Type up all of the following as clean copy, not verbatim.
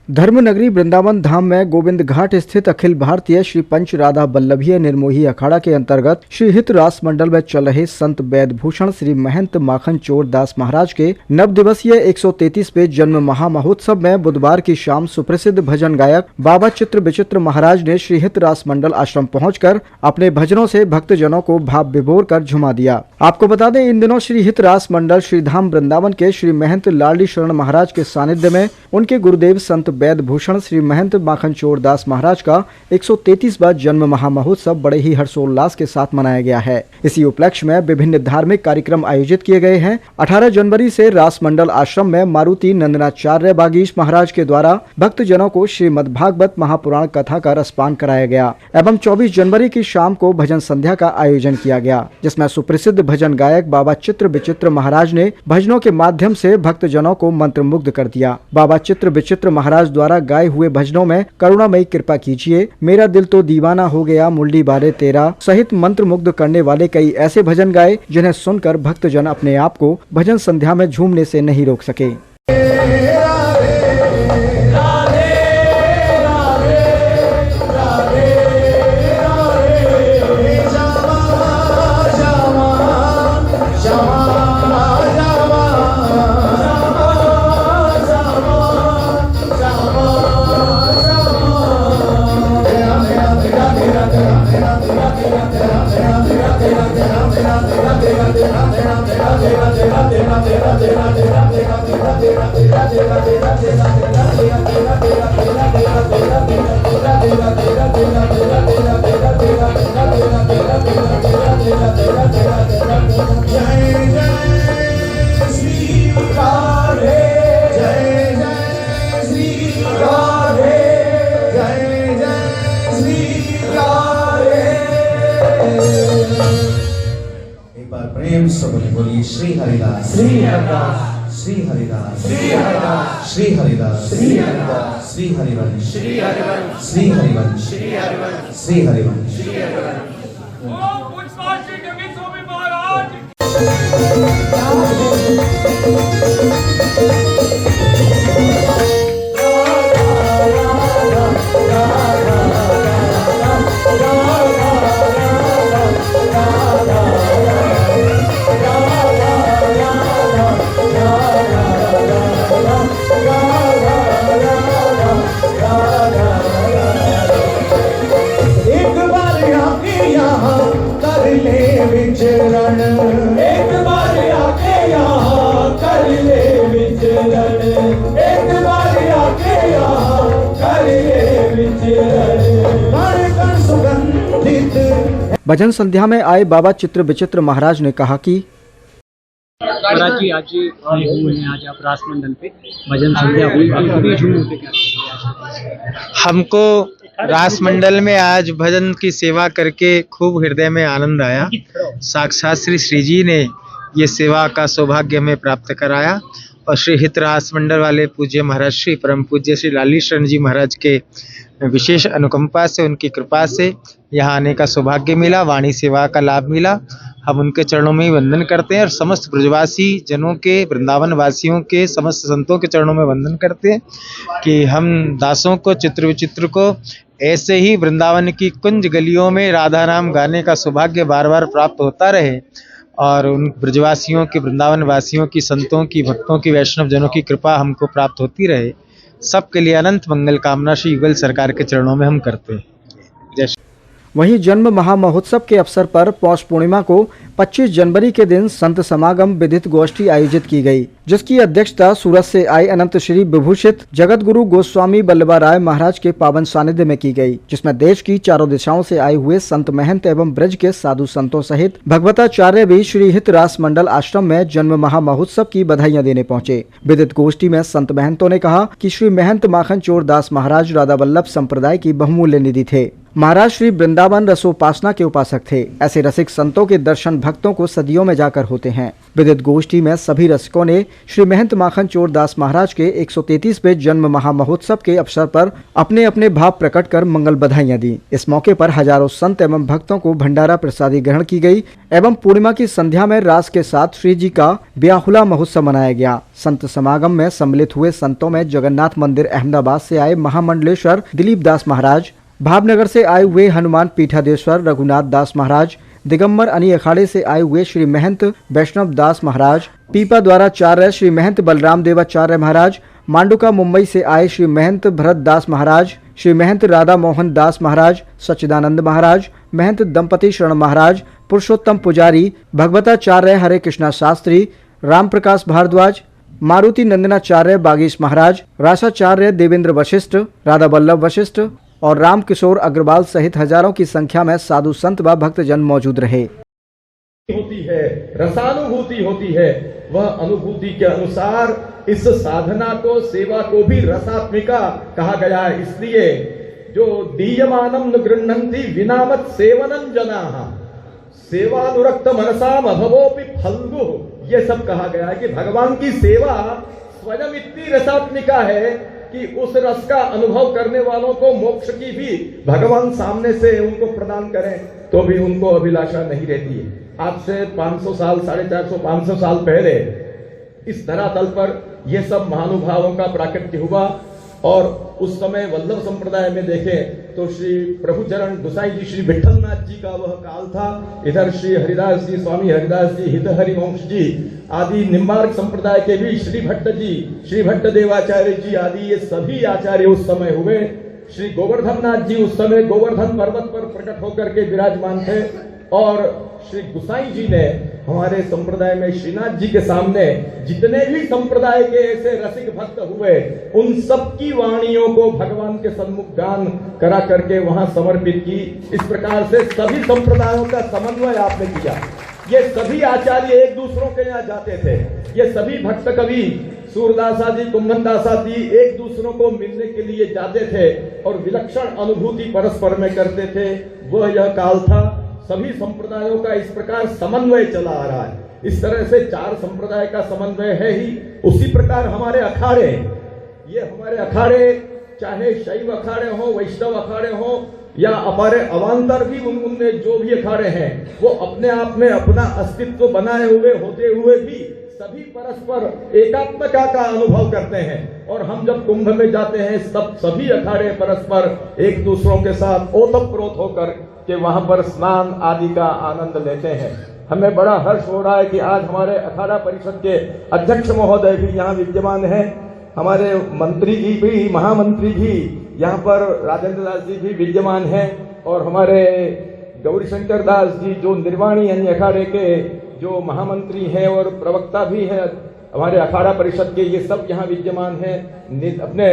धर्मनगरी वृंदावन धाम में गोविंद घाट स्थित अखिल भारतीय श्री पंच राधा वल्लभीय निर्मोही अखाड़ा के अंतर्गत श्री हित रास मंडल में चल रहे संत वैद भूषण श्री महंत माखन चोर दास महाराज के नव दिवसीय 133वें जन्म महामहोत्सव में बुधवार की शाम सुप्रसिद्ध भजन गायक बाबा चित्र विचित्र महाराज ने श्री हित रास मंडल आश्रम पहुंचकर अपने भजनों से भक्तजनों को भाव विभोर कर झुमा दिया। आपको बता दें, इन दिनों श्री हित रास मंडल श्री धाम वृंदावन के श्री महंत लाडली शरण महाराज के सानिध्य में उनके गुरुदेव संत वैद भूषण श्री महंत माखन चोर दास महाराज का 133वां जन्म महामहोत्सव बड़े ही हर्षोल्लास के साथ मनाया गया है। इसी उपलक्ष्य में विभिन्न धार्मिक कार्यक्रम आयोजित किए गए हैं। 18 जनवरी से रास मंडल आश्रम में मारुति नंदनाचार्य बागीश महाराज के द्वारा भक्तजनों को श्रीमद् भागवत महापुराण कथा का रसपान कराया गया एवं 24 जनवरी की शाम को भजन संध्या का आयोजन किया गया, जिसमें सुप्रसिद्ध भजन गायक बाबा चित्र विचित्र महाराज ने भजनों के माध्यम से भक्तजनों को मंत्रमुग्ध कर दिया। बाबा चित्र विचित्र महाराज द्वारा गाए हुए भजनों में करुणामयी कृपा कीजिए, मेरा दिल तो दीवाना हो गया, मुरली बारे तेरा सहित मंत्र मुग्ध करने वाले कई ऐसे भजन गाए जिन्हें सुनकर भक्तजन अपने आप को भजन संध्या में झूमने से नहीं रोक सके। प्रेम से बोलिए श्री हरिदास श्री हरिदास श्री हरिदास श्री हरिदास श्री हरिदास श्री हरिदास श्री हरिवंश श्री हरिवंश श्री हरिवंश श्री हरिवंश श्री हरिवंश श्री हरिवंश। ओम पुष्पा श्री जगत स्वामी महाराज। एक बार आके यहाँ कर ले विचरण, एक बार आके यहाँ कर ले विचरण। कण सुगंधित भजन संध्या में आए बाबा चित्र विचित्र महाराज ने कहा कि महाराज जी आज आए हुए हैं, आज आप रास मंडल पे भजन संध्या हुई, हमको रास मंडल में आज भजन की सेवा करके खूब हृदय में आनंद आया। साक्षात श्री जी ने ये सेवा का सौभाग्य हमें प्राप्त कराया और श्री हित रास मंडल वाले पूज्य महाराज श्री परम पूज्य श्री लाली शरण जी महाराज के विशेष अनुकंपा से, उनकी कृपा से यहाँ आने का सौभाग्य मिला, वाणी सेवा का लाभ मिला। हम उनके चरणों में ही वंदन करते हैं और समस्त ब्रजवासी जनों के, वृंदावन वासियों के, समस्त संतों के चरणों में वंदन करते हैं कि हम दासों को, चित्र विचित्र को ऐसे ही वृंदावन की कुंज गलियों में राधा नाम गाने का सौभाग्य बार बार प्राप्त होता रहे और उन ब्रजवासियों की, वृंदावन वासियों की, संतों की, भक्तों की, वैष्णव जनों की कृपा हमको प्राप्त होती रहे। सबके लिए अनंत मंगल कामना श्री युगल सरकार के चरणों में हम करते हैं। जय। वहीं जन्म महामहोत्सव के अवसर पर पौष पूर्णिमा को 25 जनवरी के दिन संत समागम विधित गोष्ठी आयोजित की गई, जिसकी अध्यक्षता सूरत से आए अनंत श्री विभूषित जगत गुरु गोस्वामी बल्लभा राय महाराज के पावन सानिध्य में की गई, जिसमें देश की चारों दिशाओं से आए हुए संत महंत एवं ब्रज के साधु संतों सहित भगवताचार्य भी श्री हित रास मंडल आश्रम में जन्म महामहोत्सव की बधाइयां देने पहुंचे। विदित गोष्ठी में संत महंतों ने कहा कि श्री महंत माखन चोर दास महाराज राधा वल्लभ संप्रदाय की बहुमूल्य निधि थे। महाराज श्री वृंदावन रसोपासना के उपासक थे। ऐसे रसिक संतों के दर्शन भक्तों को सदियों में जाकर होते हैं। विदित गोष्ठी में सभी रसिकों ने श्री महंत माखन चोर दास महाराज के 133वें जन्म महामहोत्सव के अवसर पर अपने अपने भाव प्रकट कर मंगल बधाइयां दी। इस मौके पर हजारों संत एवं भक्तों को भंडारा प्रसादी ग्रहण की गई एवं पूर्णिमा की संध्या में रास के साथ श्री जी का ब्याहुला महोत्सव मनाया गया। संत समागम में सम्मिलित हुए संतों में जगन्नाथ मंदिर अहमदाबाद से आए महामंडलेश्वर दिलीप दास महाराज, भावनगर से आए हुए हनुमान पीठाधीश्वर रघुनाथ दास महाराज, दिगंबर अनी अखाड़े से आए हुए श्री महंत वैष्णव दास महाराज, पीपा द्वाराचार्य श्री महंत बलराम देवाचार्य महाराज, मांडुका मुंबई से आए श्री महंत भरत दास महाराज, श्री महंत राधा मोहन दास महाराज, सच्चिदानंद महाराज, महंत दंपति शरण महाराज, पुरुषोत्तम पुजारी, भगवताचार्य हरे कृष्णा शास्त्री, राम प्रकाश भारद्वाज, मारुति नंदनाचार्य बागीश महाराज, राशाचार्य देवेंद्र वशिष्ठ, राधा वल्लभ वशिष्ठ और राम किशोर अग्रवाल सहित हजारों की संख्या में साधु संत व भक्तजन मौजूद रहे। होती है, रसानुभूति होती है, वह अनुभूति के अनुसार इस साधना को, सेवा को भी रसात्मिका कहा गया है। इसलिए जो दीयमानम न गृह्णन्ति विनामत सेवनं जनाः सेवानुरक्त मनसाम अभवोपि फल्गु, ये सब कहा गया है कि भगवान की सेवा स्वयं इतनी रसात्मिका है कि उस रस का अनुभव करने वालों को मोक्ष की भी भगवान सामने से उनको प्रदान करें तो भी उनको अभिलाषा नहीं रहती है। आज से 500 साल, 450, 500 साल पहले इस धरातल पर यह सब महानुभावों का प्राकट्य हुआ और उस समय वल्लभ संप्रदाय में देखें तो श्री प्रभुचरण गुसाई जी, श्री विठलनाथ जी का वह काल था। इधर श्री हरिदास जी, स्वामी हरिदास जी, हितहरि वंश जी आदि निम्बार्क संप्रदाय के भी श्री भट्ट जी, श्री भट्ट देवाचार्य जी आदि ये सभी आचार्य उस समय हुए। श्री गोवर्धननाथ जी उस समय गोवर्धन पर्वत पर प्रकट होकर के विराजमान थे और श्री गुसाई जी ने हमारे संप्रदाय में श्रीनाथ जी के सामने जितने भी संप्रदाय के ऐसे रसिक भक्त हुए उन सब की वाणियों को भगवान के सन्मुख गान करा करके वहां समर्पित की। इस प्रकार से सभी संप्रदायों का समन्वय आपने किया। ये सभी आचार्य एक दूसरों के यहाँ जाते थे, ये सभी भक्त कवि सूरदास आदि, कुंभनदास आदि एक दूसरों को मिलने के लिए जाते थे और विलक्षण अनुभूति परस्पर में करते थे। वह यह काल था। सभी संप्रदायों का इस प्रकार समन्वय चला आ रहा है। इस तरह से 4 संप्रदाय का समन्वय है ही। उसी प्रकार हमारे अखाड़े, ये हमारे अखाड़े चाहे शैव अखाड़े हो, वैष्णव अखाड़े हो या हमारे अवान्तर भी उनमें जो भी अखाड़े हैं वो अपने आप में अपना अस्तित्व बनाए हुए होते हुए भी सभी परस्पर एकात्मता का अनुभव करते हैं। और हम जब कुंभ में जाते हैं सब सभी अखाड़े परस्पर एक दूसरों के साथ ओतप्रोत होकर के वहां पर स्नान आदि का आनंद लेते हैं। हमें बड़ा हर्ष हो रहा है कि आज हमारे अखाड़ा परिषद के अध्यक्ष महोदय भी यहाँ विद्यमान हैं, हमारे मंत्री जी भी, महामंत्री भी यहाँ पर राजेंद्र दास जी भी विद्यमान हैं और हमारे गौरीशंकर दास जी जो निर्वाणी अन्य अखाड़े के जो महामंत्री हैं और प्रवक्ता भी हैं हमारे अखाड़ा परिषद के, ये सब यहाँ विद्यमान हैं। अपने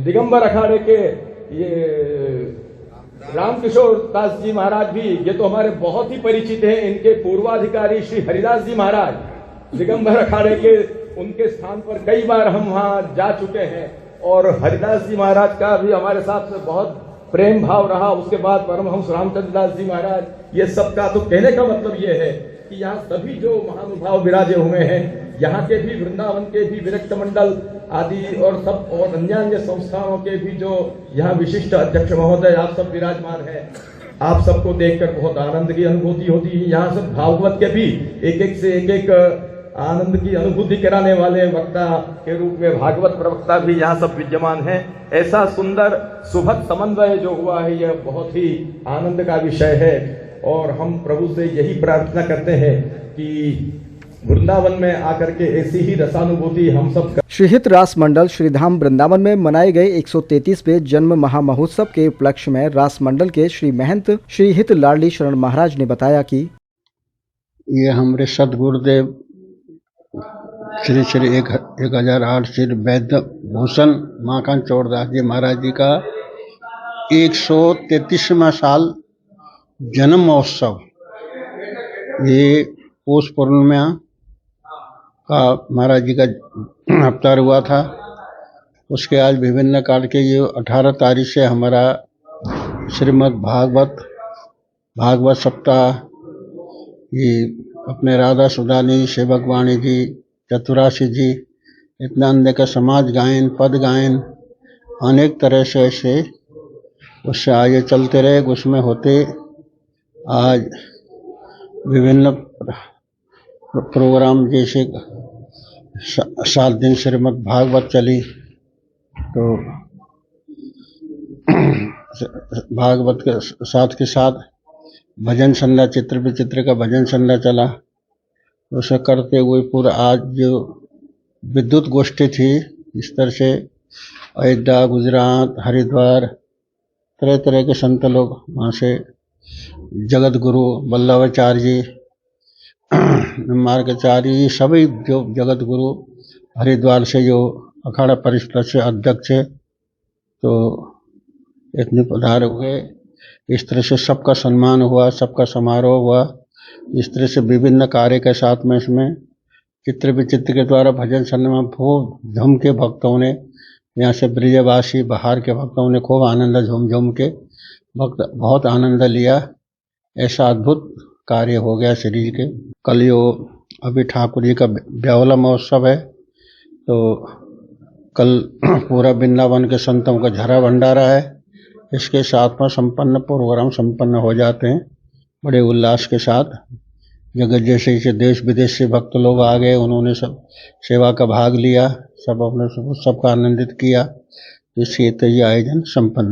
दिगंबर अखाड़े के ये रामकिशोर दास जी महाराज भी, ये तो हमारे बहुत ही परिचित हैं। इनके पूर्वाधिकारी श्री हरिदास जी महाराज दिगंबर अखाड़े के, उनके स्थान पर कई बार हम वहां जा चुके हैं और हरिदास जी महाराज का भी हमारे साथ में बहुत प्रेम भाव रहा। उसके बाद परमहंस रामचंद्र दास जी महाराज, ये सब का तो कहने का मतलब ये है कि यहाँ सभी जो महानुभाव विराजे हुए हैं, यहाँ के भी, वृंदावन के भी विरक्त मंडल आदि और सब और अन्य संस्थाओं के भी जो यहाँ विशिष्ट अध्यक्ष महोदय आप सब विराजमान हैं। आप सबको देखकर बहुत आनंद की अनुभूति होती है। यहाँ सब भागवत के भी एक आनंद की अनुभूति कराने वाले वक्ता के रूप में भागवत प्रवक्ता भी यहाँ सब विद्यमान हैं। ऐसा सुंदर सुभग समन्वय जो हुआ है यह बहुत ही आनंद का विषय है और हम प्रभु से यही प्रार्थना करते हैं कि वृंदावन में आकर के ऐसी ही रसानुभूति हम सब श्री हित रास मंडल श्रीधाम वृंदावन में मनाए गए 133वें जन्म महामहोत्सव के उपलक्ष्य में रास मंडल के श्री महंत श्री हित लाडली शरण महाराज ने बताया कि ये हमारे सदगुरुदेव श्री श्री 1008 श्री वैद्य भूषण माखन चोर दास जी महाराज जी का 133वां साल जन्म महोत्सव, ये पौष पूर्णिमा का महाराज जी का अवतार हुआ था। उसके आज विभिन्न काल के ये 18 तारीख से हमारा श्रीमद् भागवत सप्ताह ये अपने राधा सुधानी, सेवक वाणी जी, चतुराशी जी, नित्यानंद का समाज गायन, पद गायन, अनेक तरह से ऐसे उससे आगे चलते रहे। उसमें होते आज विभिन्न प्रोग्राम जैसे 7 दिन श्रीमद् भागवत चली, तो भागवत के साथ भजन संध्या, चित्र विचित्र का भजन संध्या चला। उसे करते हुए पूरा आज जो विद्युत गोष्ठी थी, इस तरह से अयोध्या, गुजरात, हरिद्वार, तरह तरह के संत लोग वहाँ से, जगत गुरु वल्लभाचार्य जी, मार्गाचार्य जी, सभी जो जगत गुरु हरिद्वार से जो अखाड़ा परिषद से अध्यक्ष है, तो इतने पधार हुए। इस तरह से सबका सम्मान हुआ, सबका समारोह हुआ। इस तरह से विभिन्न कार्य के साथ में इसमें चित्र विचित्र के द्वारा भजन संध्या में खूब झूम के भक्तों ने, यहाँ से ब्रिजवासी बाहर के भक्तों ने खूब आनंद झूम के भक्त बहुत आनंद लिया। ऐसा अद्भुत कार्य हो गया श्री जी के। कल यो अभी ठाकुर जी का ब्यावला महोत्सव है, तो कल पूरा वृंदावन के संतों का झरा भंडारा है। इसके साथ में संपन्न प्रोग्राम संपन्न हो जाते हैं बड़े उल्लास के साथ। जगत जैसे देश विदेश से भक्त लोग आ गए, उन्होंने सब सेवा का भाग लिया, सब अपने सबका आनंदित किया। इससे ये आयोजन संपन्न